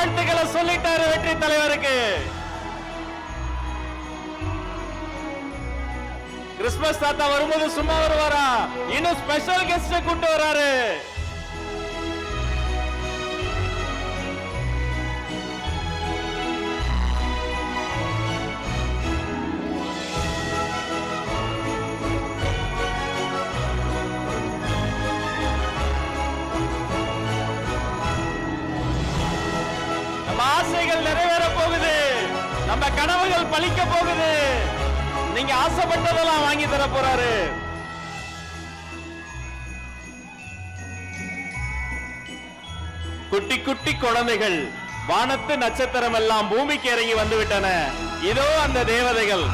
வாழ்த்துக்களை சொல்லிட்டாரு வெற்றி தலைவருக்கு. கிறிஸ்துமஸ் தாத்தா வரும்போது சும்மா வருவாரா? இன்னும் ஸ்பெஷல் கெஸ்ட் கூட்டு வராரு. ஆசைகள் நிறைவேற போகுது, நம்ம கனவுகள் பலிக்க போகுது. நீங்க ஆசைப்பட்டதெல்லாம் வாங்கி தர போறாரு. குட்டி குட்டி குழந்தைகள், வானத்து நட்சத்திரம் எல்லாம் பூமிக்கு இறங்கி வந்து விட்டன. இதோ அந்த தேவதைகள்